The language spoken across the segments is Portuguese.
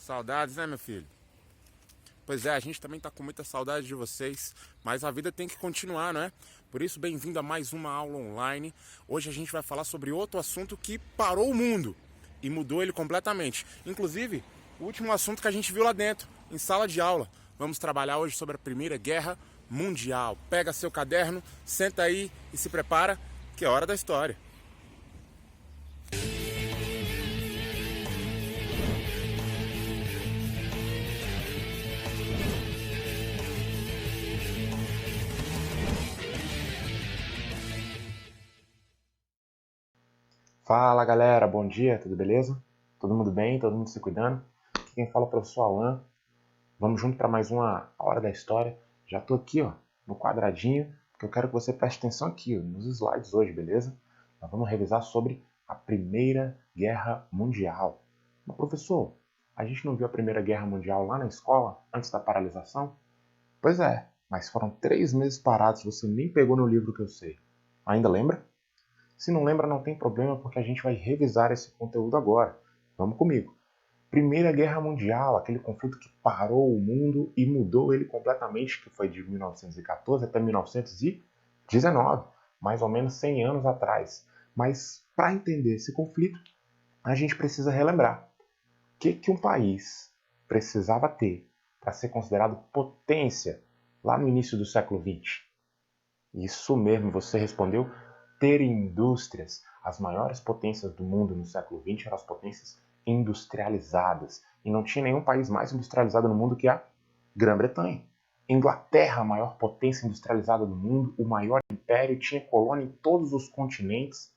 Saudades, né, meu filho? Pois é, a gente também tá com muita saudade de vocês, mas a vida tem que continuar, não é? Por isso, bem-vindo a mais uma aula online. Hoje a gente vai falar sobre outro assunto que parou o mundo e mudou ele completamente. Inclusive, o último assunto que a gente viu lá dentro, em sala de aula. Vamos trabalhar hoje sobre a Primeira Guerra Mundial. Pega seu caderno, senta aí e se prepara, que é hora da história. Fala galera, bom dia, tudo beleza? Todo mundo bem? Todo mundo se cuidando? Aqui quem fala é o professor Alan. Vamos junto para mais uma Hora da História. Já estou aqui no quadradinho, porque eu quero que você preste atenção aqui nos slides hoje, beleza? Nós vamos revisar sobre a Primeira Guerra Mundial. Mas professor, a gente não viu a Primeira Guerra Mundial lá na escola, antes da paralisação? Pois é, mas foram 3 meses parados, você nem pegou no livro que eu sei. Ainda lembra? Se não lembra, não tem problema, porque a gente vai revisar esse conteúdo agora. Vamos comigo. Primeira Guerra Mundial, aquele conflito que parou o mundo e mudou ele completamente, que foi de 1914 até 1919, mais ou menos 100 anos atrás. Mas, para entender esse conflito, a gente precisa relembrar o que um país precisava ter para ser considerado potência lá no início do século XX. Isso mesmo, você respondeu. Ter indústrias. As maiores potências do mundo no século XX eram as potências industrializadas. E não tinha nenhum país mais industrializado no mundo que a Grã-Bretanha. Inglaterra, a maior potência industrializada do mundo, o maior império, tinha colônia em todos os continentes.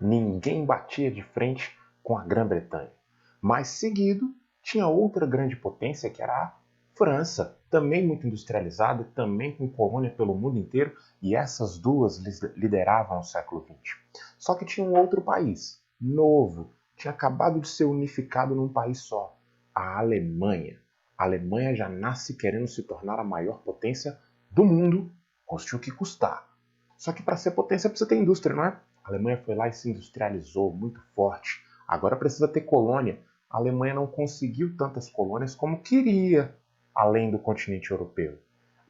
Ninguém batia de frente com a Grã-Bretanha. Mas seguido, tinha outra grande potência que era a França, também muito industrializada, também com colônia pelo mundo inteiro, e essas duas lideravam o século XX. Só que tinha um outro país, novo, tinha acabado de ser unificado num país só, a Alemanha. A Alemanha já nasce querendo se tornar a maior potência do mundo, custe o que custar. Só que para ser potência precisa ter indústria, não é? A Alemanha foi lá e se industrializou muito forte. Agora precisa ter colônia. A Alemanha não conseguiu tantas colônias como queria, além do continente europeu,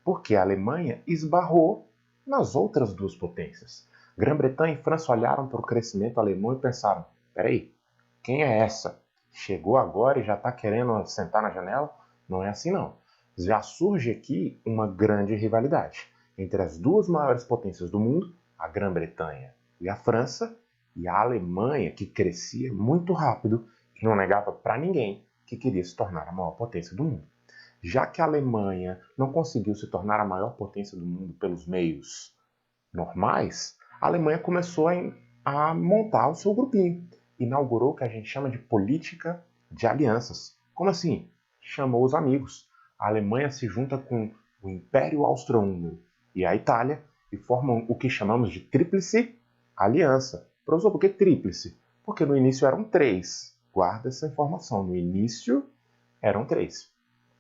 porque a Alemanha esbarrou nas outras duas potências. Grã-Bretanha e França olharam para o crescimento alemão e pensaram, peraí, quem é essa? Chegou agora e já está querendo sentar na janela? Não é assim não. Já surge aqui uma grande rivalidade entre as duas maiores potências do mundo, a Grã-Bretanha e a França, e a Alemanha, que crescia muito rápido e não negava para ninguém que queria se tornar a maior potência do mundo. Já que a Alemanha não conseguiu se tornar a maior potência do mundo pelos meios normais, a Alemanha começou a montar o seu grupinho. Inaugurou o que a gente chama de política de alianças. Como assim? Chamou os amigos. A Alemanha se junta com o Império Austro-Húngaro e a Itália e formam o que chamamos de Tríplice Aliança. Professor, por que tríplice? Porque no início eram 3. Guarda essa informação. No início eram 3.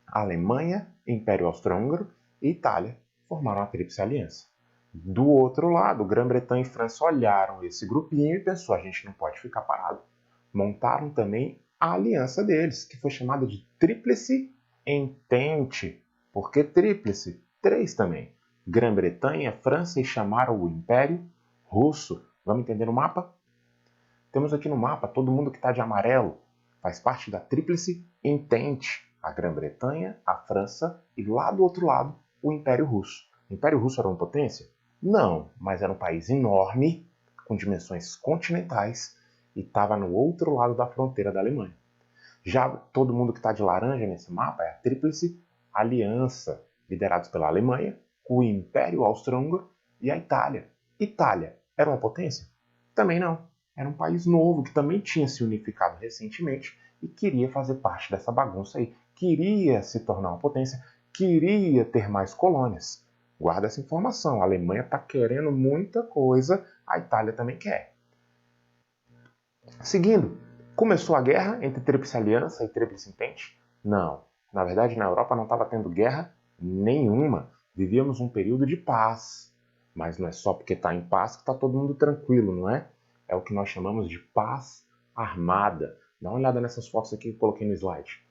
Alemanha, Império Austro-Húngaro e Itália formaram a Tríplice Aliança. Do outro lado, Grã-Bretanha e França olharam esse grupinho e pensou, a gente não pode ficar parado. Montaram também a aliança deles, que foi chamada de Tríplice Entente. Por que tríplice? 3 também. Grã-Bretanha, França e chamaram o Império Russo. Vamos entender o mapa? Temos aqui no mapa todo mundo que está de amarelo. Faz parte da Tríplice Entente. A Grã-Bretanha, a França e lá do outro lado o Império Russo. O Império Russo era uma potência? Não, mas era um país enorme, com dimensões continentais e estava no outro lado da fronteira da Alemanha. Já todo mundo que está de laranja nesse mapa é a Tríplice Aliança, liderados pela Alemanha, o Império Austro-Húngaro e a Itália. Itália era uma potência? Também não. Era um país novo que também tinha se unificado recentemente e queria fazer parte dessa bagunça aí. Queria se tornar uma potência, queria ter mais colônias. Guarda essa informação, a Alemanha está querendo muita coisa, a Itália também quer. Seguindo, começou a guerra entre Tríplice Aliança e Tríplice Entente? Não, na verdade na Europa não estava tendo guerra nenhuma, vivíamos um período de paz. Mas não é só porque está em paz que está todo mundo tranquilo, não é? É o que nós chamamos de paz armada. Dá uma olhada nessas fotos aqui que eu coloquei no slide.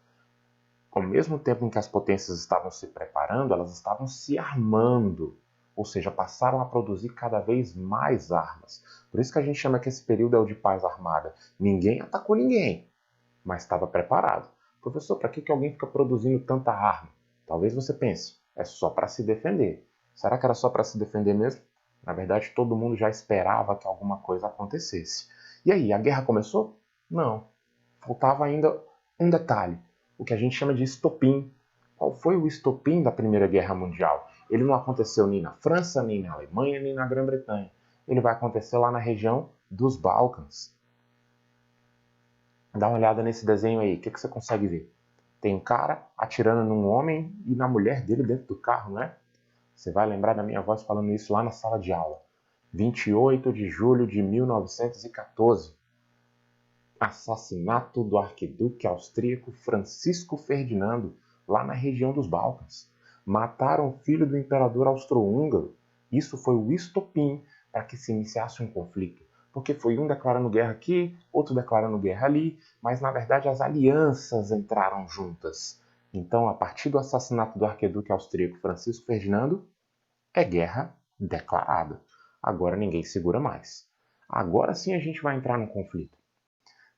ao mesmo tempo em que as potências estavam se preparando, elas estavam se armando, ou seja, passaram a produzir cada vez mais armas. Por isso que a gente chama que esse período é o de paz armada. Ninguém atacou ninguém, mas estava preparado. Professor, para que alguém fica produzindo tanta arma? Talvez você pense, é só para se defender. Será que era só para se defender mesmo? Na verdade, todo mundo já esperava que alguma coisa acontecesse. E aí, a guerra começou? Não. Faltava ainda um detalhe, o que a gente chama de estopim. Qual foi o estopim da Primeira Guerra Mundial? Ele não aconteceu nem na França, nem na Alemanha, nem na Grã-Bretanha. Ele vai acontecer lá na região dos Balcãs. Dá uma olhada nesse desenho aí, o que você consegue ver? Tem um cara atirando num homem e na mulher dele dentro do carro, né? Você vai lembrar da minha voz falando isso lá na sala de aula. 28 de julho de 1914. Assassinato do arquiduque austríaco Francisco Ferdinando, lá na região dos Balcãs. Mataram o filho do imperador austro-húngaro. Isso foi o estopim para que se iniciasse um conflito. Porque foi um declarando guerra aqui, outro declarando guerra ali, mas na verdade as alianças entraram juntas. Então, a partir do assassinato do arquiduque austríaco Francisco Ferdinando, é guerra declarada. Agora ninguém segura mais. Agora sim a gente vai entrar num conflito.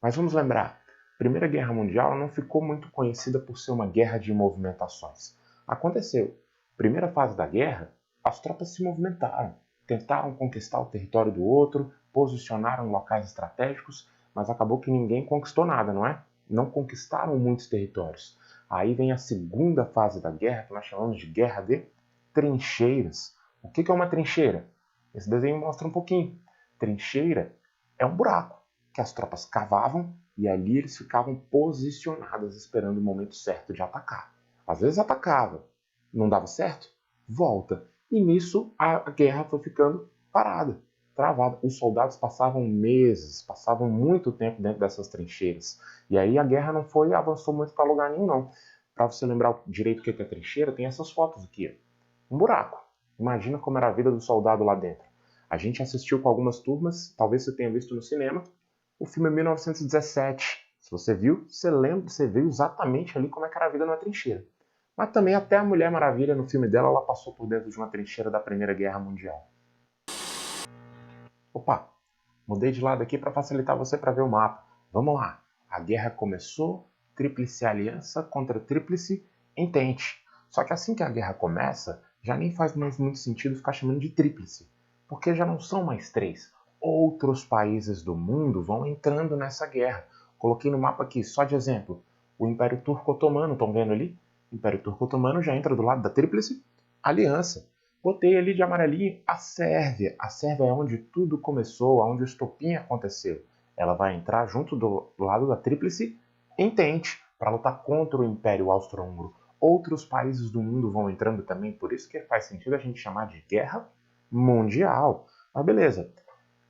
Mas vamos lembrar, a Primeira Guerra Mundial não ficou muito conhecida por ser uma guerra de movimentações. Aconteceu. Primeira fase da guerra, as tropas se movimentaram, tentaram conquistar o território do outro, posicionaram locais estratégicos, mas acabou que ninguém conquistou nada, não é? Não conquistaram muitos territórios. Aí vem a segunda fase da guerra, que nós chamamos de guerra de trincheiras. O que é uma trincheira? Esse desenho mostra um pouquinho. Trincheira é um buraco que as tropas cavavam e ali eles ficavam posicionados esperando o momento certo de atacar. Às vezes atacava, não dava certo, volta. E nisso a guerra foi ficando parada, travada. Os soldados passavam meses, passavam muito tempo dentro dessas trincheiras. E aí a guerra não avançou muito para lugar nenhum, não. Para você lembrar direito o que é trincheira, tem essas fotos aqui. Um buraco. Imagina como era a vida do soldado lá dentro. A gente assistiu com algumas turmas, talvez você tenha visto no cinema, o filme é 1917. Se você viu, você lembra, você viu exatamente ali como é que era a vida numa trincheira. Mas também até a Mulher Maravilha, no filme dela, ela passou por dentro de uma trincheira da Primeira Guerra Mundial. Opa, mudei de lado aqui para facilitar você para ver o mapa. Vamos lá. A guerra começou, Tríplice Aliança contra Tríplice Entente. Só que assim que a guerra começa, já nem faz mais muito sentido ficar chamando de tríplice, porque já não são mais três. Outros países do mundo vão entrando nessa guerra. Coloquei no mapa aqui, só de exemplo, o Império Turco-Otomano, estão vendo ali? O Império Turco-Otomano já entra do lado da Tríplice Aliança. Botei ali de amarelinho a Sérvia. A Sérvia é onde tudo começou, onde o estopim aconteceu. Ela vai entrar junto do lado da Tríplice Entente para lutar contra o Império Austro-Húngaro. Outros países do mundo vão entrando também, por isso que faz sentido a gente chamar de guerra mundial. Mas beleza,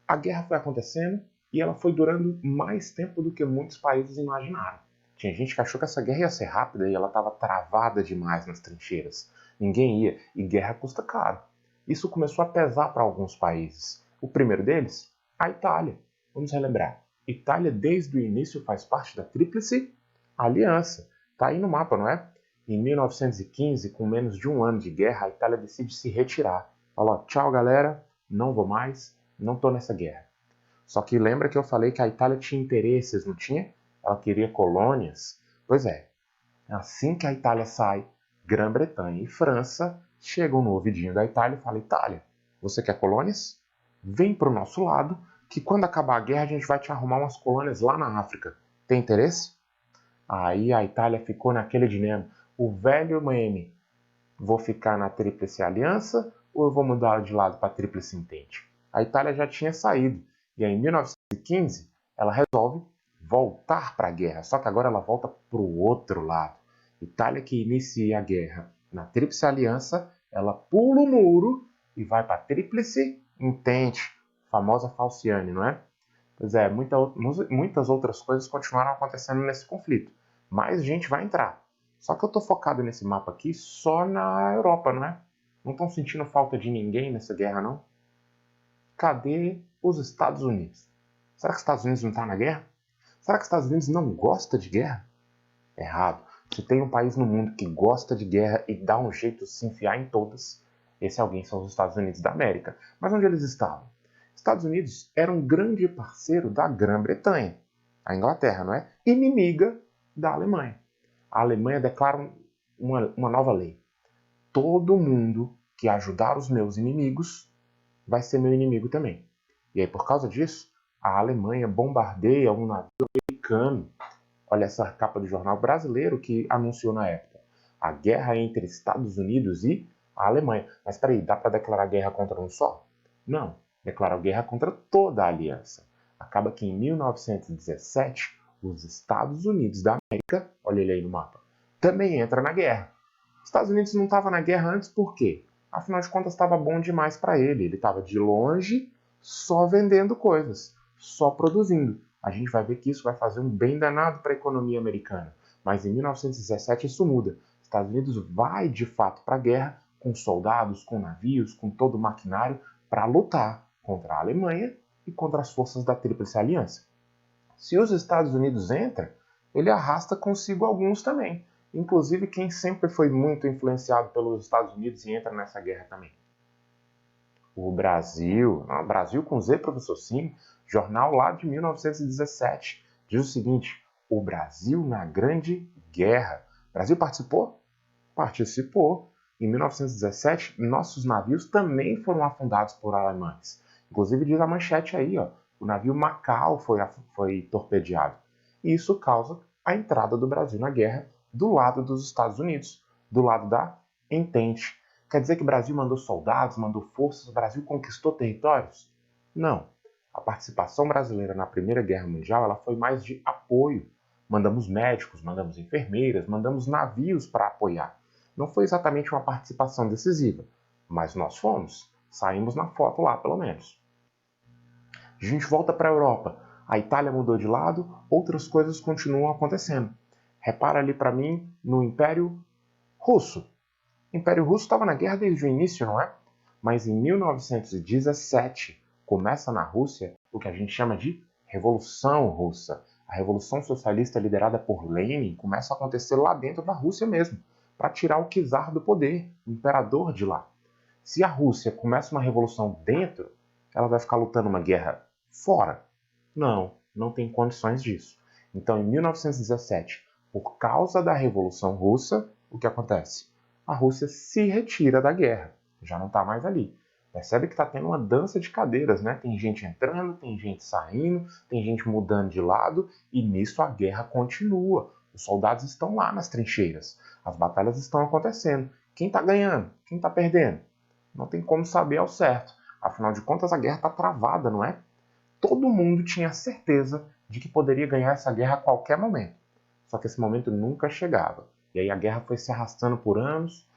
a guerra foi acontecendo e ela foi durando mais tempo do que muitos países imaginaram. Tinha gente que achou que essa guerra ia ser rápida e ela estava travada demais nas trincheiras. Ninguém ia, e guerra custa caro. Isso começou a pesar para alguns países. O primeiro deles, a Itália. Vamos relembrar. Itália, desde o início, faz parte da Tríplice Aliança. Está aí no mapa, não é? Em 1915, com menos de um ano de guerra, a Itália decide se retirar. Fala, tchau galera, não vou mais, não estou nessa guerra. Só que lembra que eu falei que a Itália tinha interesses, não tinha? Ela queria colônias. Pois é, assim que a Itália sai, Grã-Bretanha e França chegam no ouvidinho da Itália e falam, Itália, você quer colônias? Vem para o nosso lado, que quando acabar a guerra a gente vai te arrumar umas colônias lá na África. Tem interesse? Aí a Itália ficou naquele dilema. O velho meme, vou ficar na Tríplice Aliança ou eu vou mudar de lado para a Tríplice Entente? A Itália já tinha saído e aí, em 1915 ela resolve voltar para a guerra, só que agora ela volta para o outro lado. Itália que inicia a guerra na Tríplice Aliança, ela pula o muro e vai para a Tríplice Entente, famosa Falciane, não é? Pois é, muitas outras coisas continuaram acontecendo nesse conflito, mais gente vai entrar. Só que eu estou focado nesse mapa aqui só na Europa, não é? Não estão sentindo falta de ninguém nessa guerra, não? Cadê os Estados Unidos? Será que os Estados Unidos não está na guerra? Será que os Estados Unidos não gosta de guerra? Errado. Se tem um país no mundo que gosta de guerra e dá um jeito de se enfiar em todas, esse alguém são os Estados Unidos da América. Mas onde eles estavam? Estados Unidos era um grande parceiro da Grã-Bretanha, a Inglaterra, não é? Inimiga da Alemanha. A Alemanha declara uma nova lei. Todo mundo que ajudar os meus inimigos vai ser meu inimigo também. E aí, por causa disso, a Alemanha bombardeia um navio americano. Olha essa capa do jornal brasileiro que anunciou na época. A guerra entre Estados Unidos e a Alemanha. Mas peraí, dá para declarar guerra contra um só? Não, declara guerra contra toda a aliança. Acaba que em 1917, os Estados Unidos da América, olha ele aí no mapa, também entra na guerra. Os Estados Unidos não estava na guerra antes por quê? Afinal de contas estava bom demais para ele. Ele estava de longe só vendendo coisas, só produzindo. A gente vai ver que isso vai fazer um bem danado para a economia americana. Mas em 1917 isso muda. Os Estados Unidos vai de fato para a guerra com soldados, com navios, com todo o maquinário para lutar contra a Alemanha e contra as forças da Tríplice Aliança. Se os Estados Unidos entram, ele arrasta consigo alguns também. Inclusive quem sempre foi muito influenciado pelos Estados Unidos e entra nessa guerra também. O Brasil, Brasil com Z, professor, sim, jornal lá de 1917, diz o seguinte: o Brasil na Grande Guerra. O Brasil participou? Participou. Em 1917, nossos navios também foram afundados por alemães. Inclusive diz a manchete aí, ó, o navio Macau foi torpedeado. E isso causa a entrada do Brasil na guerra do lado dos Estados Unidos, do lado da Entente. Quer dizer que o Brasil mandou soldados, mandou forças, o Brasil conquistou territórios? Não. A participação brasileira na Primeira Guerra Mundial ela foi mais de apoio. Mandamos médicos, mandamos enfermeiras, mandamos navios para apoiar. Não foi exatamente uma participação decisiva, mas nós fomos. Saímos na foto lá, pelo menos. A gente volta para a Europa. A Itália mudou de lado, outras coisas continuam acontecendo. Repara ali para mim no Império Russo. O Império Russo estava na guerra desde o início, não é? Mas em 1917 começa na Rússia o que a gente chama de Revolução Russa. A Revolução Socialista liderada por Lenin começa a acontecer lá dentro da Rússia mesmo, para tirar o czar do poder, o imperador de lá. Se a Rússia começa uma revolução dentro, ela vai ficar lutando uma guerra fora? Não, não tem condições disso. Então, em 1917, por causa da Revolução Russa, o que acontece? A Rússia se retira da guerra, já não está mais ali. Percebe que está tendo uma dança de cadeiras, né? Tem gente entrando, tem gente saindo, tem gente mudando de lado, e nisso a guerra continua. Os soldados estão lá nas trincheiras, as batalhas estão acontecendo. Quem está ganhando? Quem está perdendo? Não tem como saber ao certo. Afinal de contas, a guerra está travada, não é? Todo mundo tinha certeza de que poderia ganhar essa guerra a qualquer momento. Só que esse momento nunca chegava. E aí a guerra foi se arrastando por anos,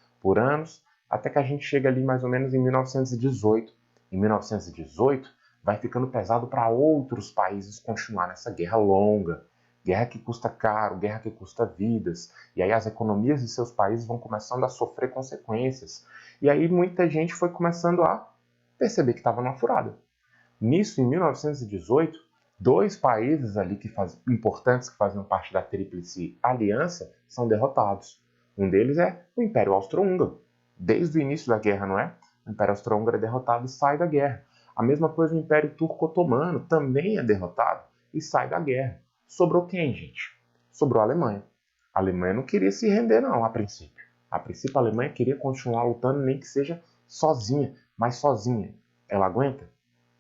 até que a gente chega ali mais ou menos em 1918. Em 1918, vai ficando pesado para outros países continuar nessa guerra longa. Guerra que custa caro, guerra que custa vidas. E aí as economias de seus países vão começando a sofrer consequências. E aí muita gente foi começando a perceber que estava numa furada. Nisso, em 1918, dois países ali importantes que faziam parte da Tríplice Aliança são derrotados. Um deles é o Império Austro-Húngaro. Desde o início da guerra, não é? O Império Austro-Húngaro é derrotado e sai da guerra. A mesma coisa o Império Turco-Otomano também é derrotado e sai da guerra. Sobrou quem, gente? Sobrou a Alemanha. A Alemanha não queria se render, não, a princípio. A princípio, a Alemanha queria continuar lutando, nem que seja sozinha. Mas sozinha, ela aguenta?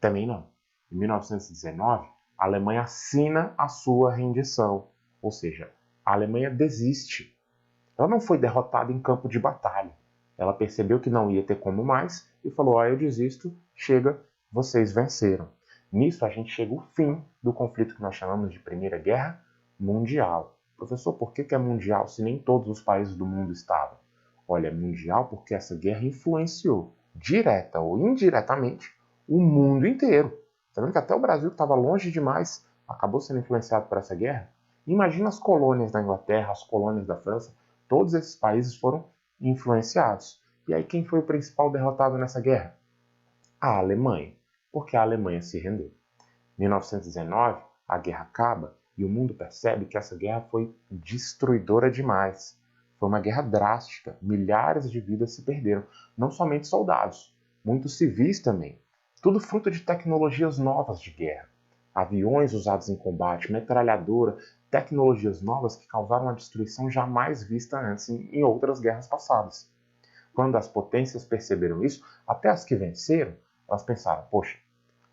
Também não. Em 1919, a Alemanha assina a sua rendição. Ou seja, a Alemanha desiste. Ela não foi derrotada em campo de batalha. Ela percebeu que não ia ter como mais e falou: eu desisto, chega, vocês venceram. Nisso a gente chega ao fim do conflito que nós chamamos de Primeira Guerra Mundial. Professor, por que é mundial se nem todos os países do mundo estavam? Olha, é mundial porque essa guerra influenciou, direta ou indiretamente, o mundo inteiro. Tá vendo que até o Brasil, que estava longe demais, acabou sendo influenciado por essa guerra? Imagina as colônias da Inglaterra, as colônias da França, todos esses países foram influenciados. E aí quem foi o principal derrotado nessa guerra? A Alemanha, porque a Alemanha se rendeu. Em 1919, a guerra acaba E o mundo percebe que essa guerra foi destruidora demais. Foi uma guerra drástica, milhares de vidas se perderam, não somente soldados, muitos civis também. Tudo fruto de tecnologias novas de guerra. Aviões usados em combate, metralhadora, tecnologias novas que causaram uma destruição jamais vista antes em outras guerras passadas. Quando as potências perceberam isso, até as que venceram, elas pensaram, poxa,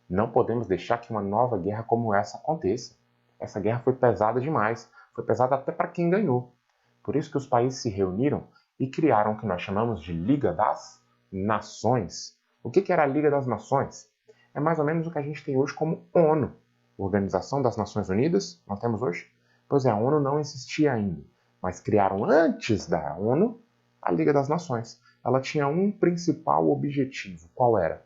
não podemos deixar que uma nova guerra como essa aconteça. Essa guerra foi pesada demais, foi pesada até para quem ganhou. Por isso que os países se reuniram e criaram o que nós chamamos de Liga das Nações. O que era a Liga das Nações? É mais ou menos o que a gente tem hoje como ONU, Organização das Nações Unidas, nós temos hoje? Pois é, a ONU não existia ainda, mas criaram antes da ONU a Liga das Nações. Ela tinha um principal objetivo, qual era?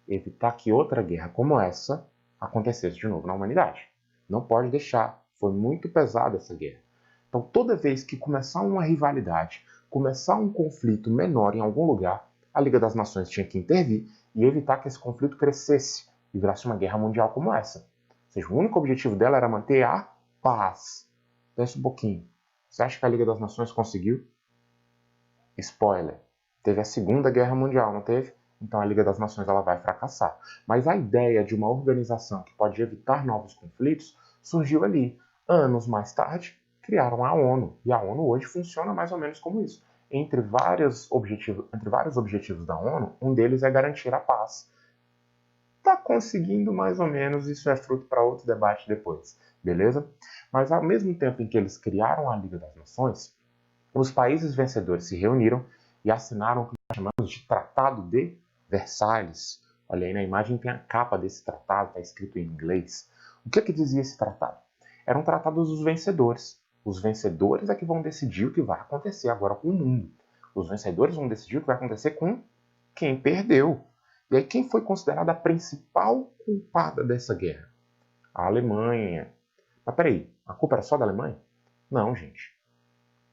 Evitar que outra guerra como essa acontecesse de novo na humanidade. Não pode deixar, foi muito pesada essa guerra. Então, toda vez que começar uma rivalidade, começar um conflito menor em algum lugar, a Liga das Nações tinha que intervir e evitar que esse conflito crescesse e virasse uma guerra mundial como essa. Ou seja, o único objetivo dela era manter a paz. Pensa um pouquinho. Você acha que a Liga das Nações conseguiu? Spoiler. Teve a Segunda Guerra Mundial, não teve? Então a Liga das Nações ela vai fracassar. Mas a ideia de uma organização que pode evitar novos conflitos surgiu ali. Anos mais tarde, criaram a ONU. E a ONU hoje funciona mais ou menos como isso. Entre vários objetivos da ONU, um deles é garantir a paz. Está conseguindo mais ou menos, isso é fruto para outro debate depois, beleza? Mas ao mesmo tempo em que eles criaram a Liga das Nações, os países vencedores se reuniram e assinaram o que nós chamamos de Tratado de Versalhes. Olha aí na imagem tem a capa desse tratado, está escrito em inglês. O que dizia esse tratado? Era um tratado dos vencedores. Os vencedores é que vão decidir o que vai acontecer agora com o mundo. Os vencedores vão decidir o que vai acontecer com quem perdeu. E aí quem foi considerada a principal culpada dessa guerra? A Alemanha. Mas peraí, a culpa era só da Alemanha? Não, gente.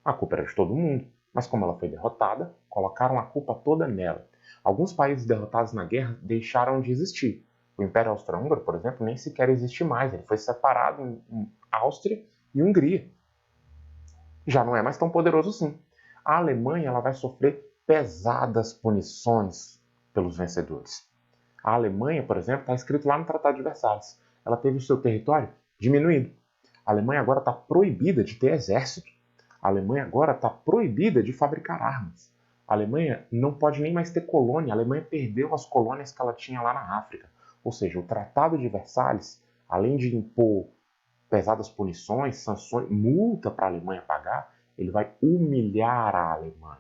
A culpa era de todo mundo, mas como ela foi derrotada, colocaram a culpa toda nela. Alguns países derrotados na guerra deixaram de existir. O Império Austro-Húngaro, por exemplo, nem sequer existe mais. Ele foi separado em Áustria e Hungria. Já não é mais tão poderoso assim. A Alemanha ela vai sofrer pesadas punições pelos vencedores. A Alemanha, por exemplo, está escrito lá no Tratado de Versalhes. Ela teve o seu território diminuído. A Alemanha agora está proibida de ter exército. A Alemanha agora está proibida de fabricar armas. A Alemanha não pode nem mais ter colônia. A Alemanha perdeu as colônias que ela tinha lá na África. Ou seja, o Tratado de Versalhes, além de impor pesadas punições, sanções, multa para a Alemanha pagar, ele vai humilhar a Alemanha.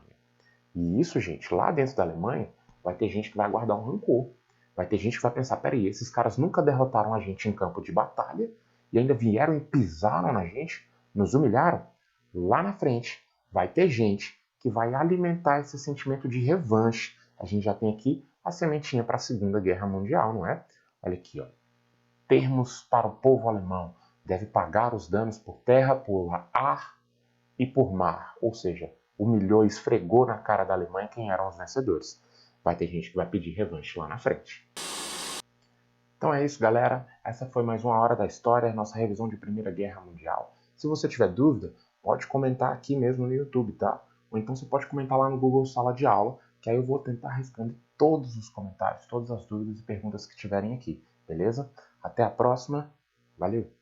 E isso, gente, lá dentro da Alemanha, vai ter gente que vai guardar um rancor. Vai ter gente que vai pensar, peraí, esses caras nunca derrotaram a gente em campo de batalha e ainda vieram e pisaram na gente, nos humilharam. Lá na frente vai ter gente que vai alimentar esse sentimento de revanche. A gente já tem aqui a sementinha para a Segunda Guerra Mundial, não é? Olha aqui, ó. Termos para o povo alemão. Deve pagar os danos por terra, por ar e por mar. Ou seja, humilhou e esfregou na cara da Alemanha quem eram os vencedores. Vai ter gente que vai pedir revanche lá na frente. Então é isso, galera. Essa foi mais uma hora da história, nossa revisão de Primeira Guerra Mundial. Se você tiver dúvida, pode comentar aqui mesmo no YouTube, tá? Ou então você pode comentar lá no Google Sala de Aula, que aí eu vou tentar responder todos os comentários, todas as dúvidas e perguntas que tiverem aqui, beleza? Até a próxima. Valeu!